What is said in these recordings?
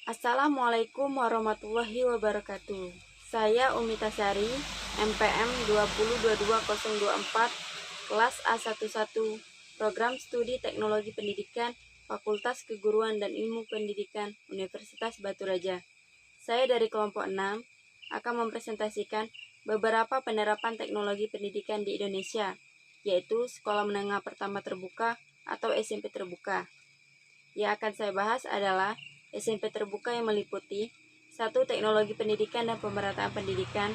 Assalamualaikum warahmatullahi wabarakatuh. Saya Umi Tasari, MPM 2022-024, kelas A11, Program Studi Teknologi Pendidikan, Fakultas Keguruan dan Ilmu Pendidikan, Universitas Batu Raja. Saya dari kelompok 6 akan mempresentasikan beberapa penerapan teknologi pendidikan di Indonesia, yaitu Sekolah Menengah Pertama Terbuka atau SMP Terbuka. Yang akan saya bahas adalah SMP terbuka yang meliputi 1. Teknologi pendidikan dan pemerataan pendidikan,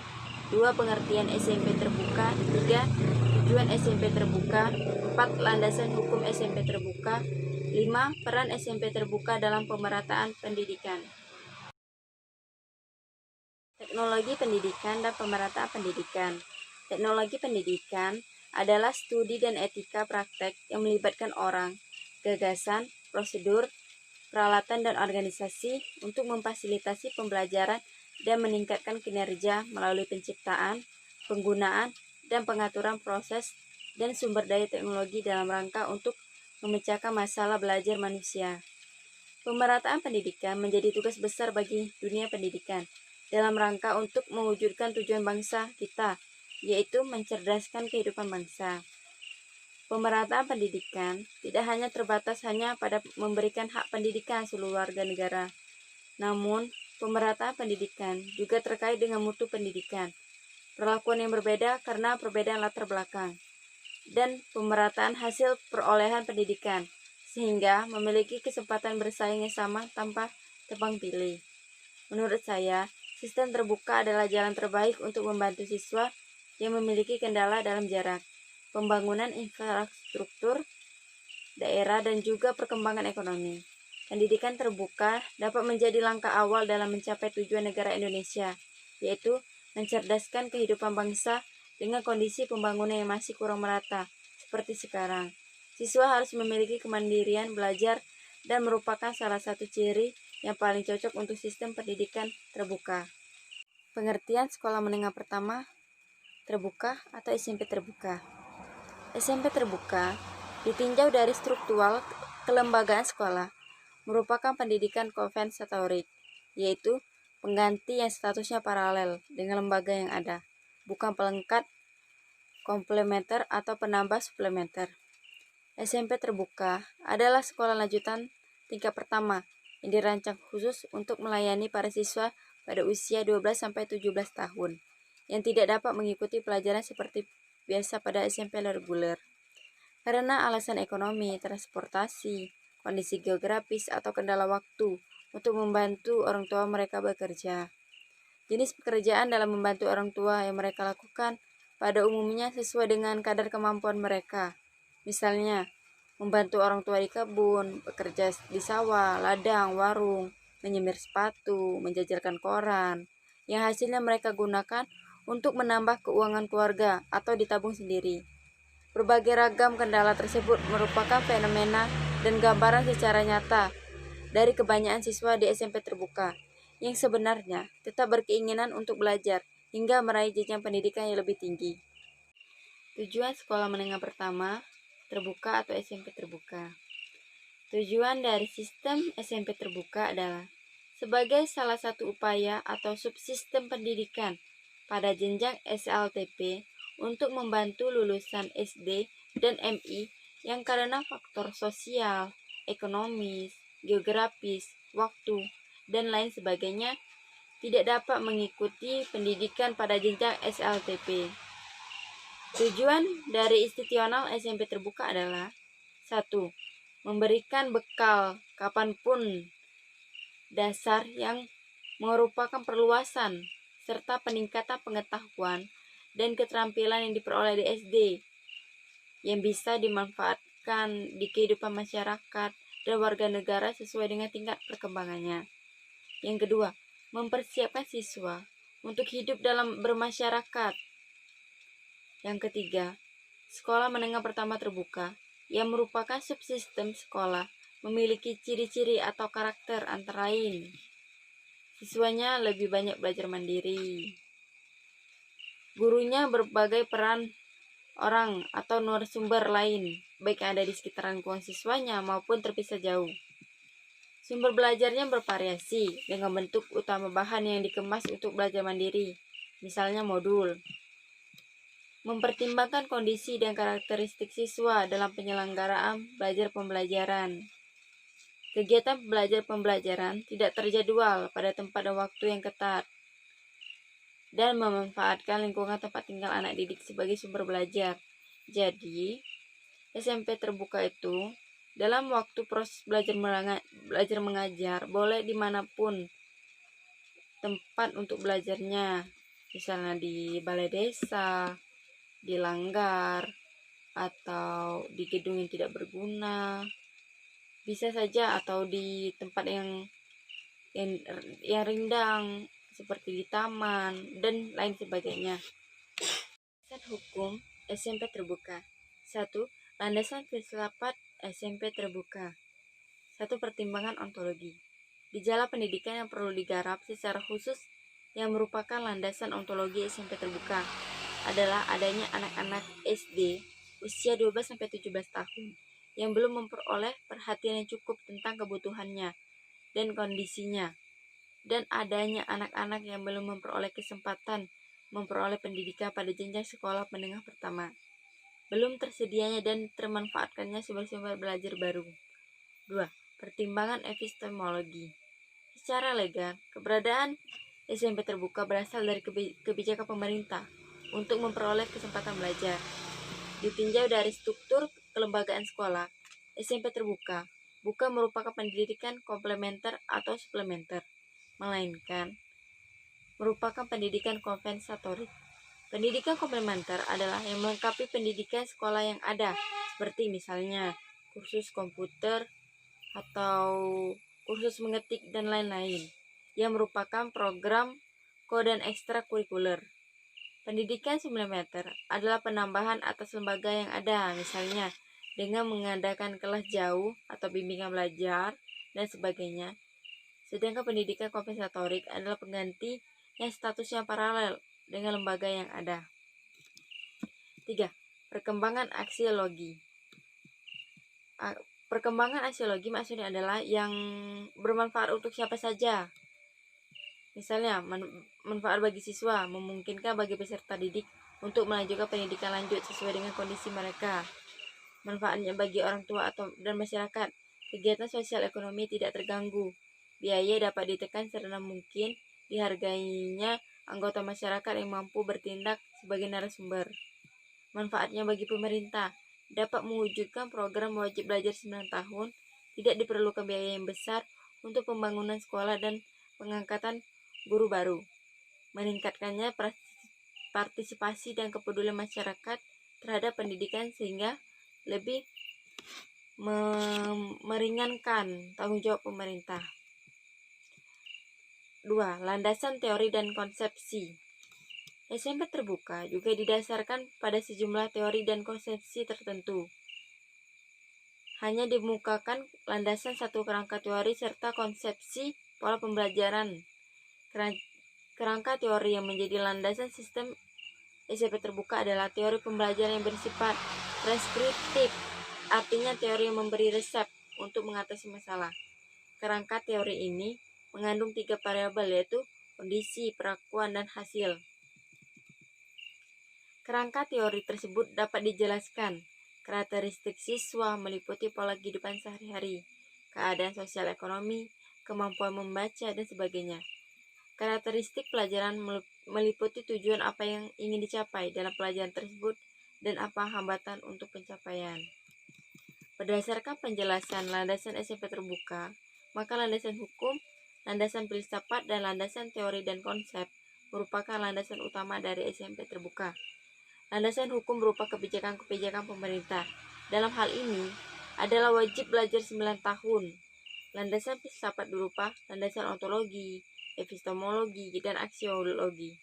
2. Pengertian SMP terbuka, 3. Tujuan SMP terbuka, 4. Landasan hukum SMP terbuka, 5. Peran SMP terbuka dalam pemerataan pendidikan. Teknologi pendidikan dan pemerataan pendidikan. Teknologi pendidikan adalah studi dan etika praktek yang melibatkan orang, gagasan, prosedur, peralatan dan organisasi untuk memfasilitasi pembelajaran dan meningkatkan kinerja melalui penciptaan, penggunaan, dan pengaturan proses dan sumber daya teknologi dalam rangka untuk memecahkan masalah belajar manusia. Pemerataan pendidikan menjadi tugas besar bagi dunia pendidikan dalam rangka untuk mewujudkan tujuan bangsa kita, yaitu mencerdaskan kehidupan bangsa. Pemerataan pendidikan tidak hanya terbatas pada memberikan hak pendidikan seluruh warga negara. Namun, pemerataan pendidikan juga terkait dengan mutu pendidikan, perlakuan yang berbeda karena perbedaan latar belakang, dan pemerataan hasil perolehan pendidikan, sehingga memiliki kesempatan bersaing yang sama tanpa tebang pilih. Menurut saya, sistem terbuka adalah jalan terbaik untuk membantu siswa yang memiliki kendala dalam jarak, pembangunan infrastruktur daerah, dan juga perkembangan ekonomi. Pendidikan terbuka dapat menjadi langkah awal dalam mencapai tujuan negara Indonesia, yaitu mencerdaskan kehidupan bangsa dengan kondisi pembangunan yang masih kurang merata, seperti sekarang. Siswa harus memiliki kemandirian belajar dan merupakan salah satu ciri yang paling cocok untuk sistem pendidikan terbuka. Pengertian sekolah menengah pertama terbuka atau SMP terbuka. SMP terbuka ditinjau dari struktural kelembagaan sekolah, merupakan pendidikan kompensatorik, yaitu pengganti yang statusnya paralel dengan lembaga yang ada, bukan pelengkap, komplementer, atau penambah suplementer. SMP terbuka adalah sekolah lanjutan tingkat pertama yang dirancang khusus untuk melayani para siswa pada usia 12-17 tahun yang tidak dapat mengikuti pelajaran seperti biasa pada SMP reguler karena alasan ekonomi, transportasi, kondisi geografis, atau kendala waktu untuk membantu orang tua mereka bekerja. Jenis pekerjaan dalam membantu orang tua yang mereka lakukan pada umumnya sesuai dengan kadar kemampuan mereka. Misalnya, membantu orang tua di kebun, bekerja di sawah, ladang, warung, menyemir sepatu, menjajalkan koran, yang hasilnya mereka gunakan untuk menambah keuangan keluarga atau ditabung sendiri. Berbagai ragam kendala tersebut merupakan fenomena dan gambaran secara nyata dari kebanyakan siswa di SMP terbuka yang sebenarnya tetap berkeinginan untuk belajar hingga meraih jenjang pendidikan yang lebih tinggi. Tujuan sekolah menengah pertama terbuka atau SMP terbuka. Tujuan dari sistem SMP terbuka adalah sebagai salah satu upaya atau subsistem pendidikan pada jenjang SLTP untuk membantu lulusan SD dan MI yang karena faktor sosial, ekonomis, geografis, waktu, dan lain sebagainya tidak dapat mengikuti pendidikan pada jenjang SLTP. Tujuan dari institusional SMP terbuka adalah 1. Memberikan bekal kapanpun dasar yang merupakan perluasan serta peningkatan pengetahuan dan keterampilan yang diperoleh di SD yang bisa dimanfaatkan di kehidupan masyarakat dan warga negara sesuai dengan tingkat perkembangannya. Yang kedua, mempersiapkan siswa untuk hidup dalam bermasyarakat. Yang ketiga, sekolah menengah pertama terbuka yang merupakan subsistem sekolah memiliki ciri-ciri atau karakter antara lain siswanya lebih banyak belajar mandiri, gurunya berbagai peran orang atau narasumber lain, baik yang ada di sekitar lingkungan siswanya maupun terpisah jauh. Sumber belajarnya bervariasi dengan bentuk utama bahan yang dikemas untuk belajar mandiri, misalnya modul. Mempertimbangkan kondisi dan karakteristik siswa dalam penyelenggaraan belajar pembelajaran. Kegiatan belajar pembelajaran tidak terjadwal pada tempat dan waktu yang ketat dan memanfaatkan lingkungan tempat tinggal anak didik sebagai sumber belajar. Jadi, SMP terbuka itu dalam waktu proses belajar mengajar boleh dimanapun tempat untuk belajarnya, misalnya di balai desa, di langgar, atau di gedung yang tidak berguna, bisa saja, atau di tempat yang rindang seperti di taman dan lain sebagainya. Landasan hukum SMP terbuka. 1. Landasan filsafat SMP terbuka. 1. Pertimbangan ontologi. Gejala pendidikan yang perlu digarap secara khusus yang merupakan landasan ontologi SMP terbuka adalah adanya anak-anak SD usia 12-17 tahun yang belum memperoleh perhatian yang cukup tentang kebutuhannya dan kondisinya, dan adanya anak-anak yang belum memperoleh kesempatan memperoleh pendidikan pada jenjang sekolah menengah pertama, belum tersedianya dan termanfaatkannya sumber-sumber belajar baru. 2. Pertimbangan epistemologi. Secara legal, keberadaan SMP terbuka berasal dari kebijakan pemerintah untuk memperoleh kesempatan belajar. Ditinjau dari struktur kelembagaan sekolah, SMP terbuka bukan merupakan pendidikan komplementer atau suplementer, melainkan merupakan pendidikan kompensatorik. Pendidikan komplementer adalah yang melengkapi pendidikan sekolah yang ada, seperti misalnya kursus komputer atau kursus mengetik dan lain-lain, yang merupakan program kode dan ekstrakurikuler. Pendidikan suplementer adalah penambahan atas lembaga yang ada, misalnya dengan mengadakan kelas jauh atau bimbingan belajar dan sebagainya. Sedangkan pendidikan kompensatorik adalah pengganti yang statusnya paralel dengan lembaga yang ada. 3. Perkembangan aksiologi. Perkembangan aksiologi maksudnya adalah yang bermanfaat untuk siapa saja. Misalnya, manfaat bagi siswa, memungkinkan bagi peserta didik untuk melanjutkan pendidikan lanjut sesuai dengan kondisi mereka. Manfaatnya bagi orang tua dan masyarakat, kegiatan sosial ekonomi tidak terganggu. Biaya dapat ditekan serta mungkin dihargainya anggota masyarakat yang mampu bertindak sebagai narasumber. Manfaatnya bagi pemerintah, dapat mewujudkan program wajib belajar 9 tahun, tidak diperlukan biaya yang besar untuk pembangunan sekolah dan pengangkatan guru baru. Meningkatkannya partisipasi dan kepedulian masyarakat terhadap pendidikan sehingga lebih meringankan tanggung jawab pemerintah. 2. Landasan teori dan konsepsi. SMP terbuka juga didasarkan pada sejumlah teori dan konsepsi tertentu. Hanya dimukakan landasan satu kerangka teori serta konsepsi pola pembelajaran. Kerangka teori yang menjadi landasan sistem SMP terbuka adalah teori pembelajaran yang bersifat preskriptif, artinya teori yang memberi resep untuk mengatasi masalah. Kerangka teori ini mengandung 3 variabel, yaitu kondisi, perakuan, dan hasil. Kerangka teori tersebut dapat dijelaskan. Karakteristik siswa meliputi pola kehidupan sehari-hari, keadaan sosial ekonomi, kemampuan membaca, dan sebagainya. Karakteristik pelajaran meliputi tujuan apa yang ingin dicapai dalam pelajaran tersebut dan apa hambatan untuk pencapaian. Berdasarkan penjelasan landasan SMP terbuka, maka landasan hukum, landasan filsafat, dan landasan teori dan konsep merupakan landasan utama dari SMP terbuka. Landasan hukum berupa kebijakan-kebijakan pemerintah. Dalam hal ini adalah wajib belajar 9 tahun. Landasan filsafat berupa landasan ontologi, epistemologi, dan aksiologi.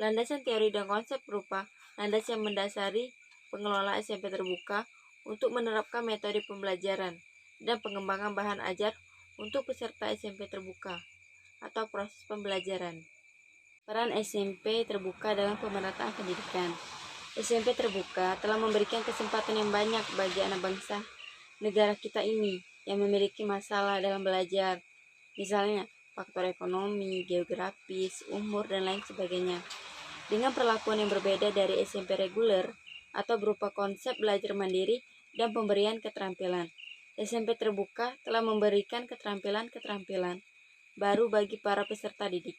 Landasan teori dan konsep berupa landasan yang mendasari pengelola SMP terbuka untuk menerapkan metode pembelajaran dan pengembangan bahan ajar untuk peserta SMP terbuka atau proses pembelajaran. Peran SMP terbuka dalam pemerataan pendidikan. SMP terbuka telah memberikan kesempatan yang banyak bagi anak bangsa negara kita ini yang memiliki masalah dalam belajar, misalnya faktor ekonomi, geografis, umur, dan lain sebagainya. Dengan perlakuan yang berbeda dari SMP reguler atau berupa konsep belajar mandiri dan pemberian keterampilan, SMP terbuka telah memberikan keterampilan-keterampilan baru bagi para peserta didik.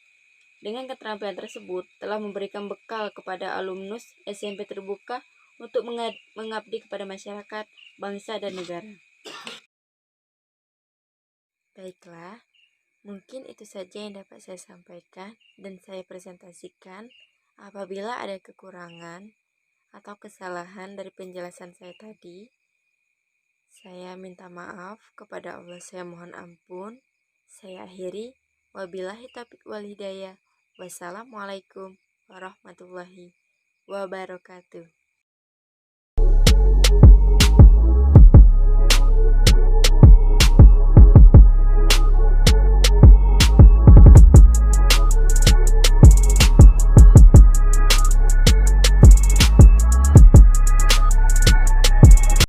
Dengan keterampilan tersebut telah memberikan bekal kepada alumnus SMP terbuka untuk mengabdi kepada masyarakat, bangsa, dan negara. Baiklah, mungkin itu saja yang dapat saya sampaikan dan saya presentasikan. Apabila ada kekurangan atau kesalahan dari penjelasan saya tadi, saya minta maaf kepada Allah, saya mohon ampun. Saya akhiri, wabillahi taufiq wal hidayah. Wassalamualaikum warahmatullahi wabarakatuh.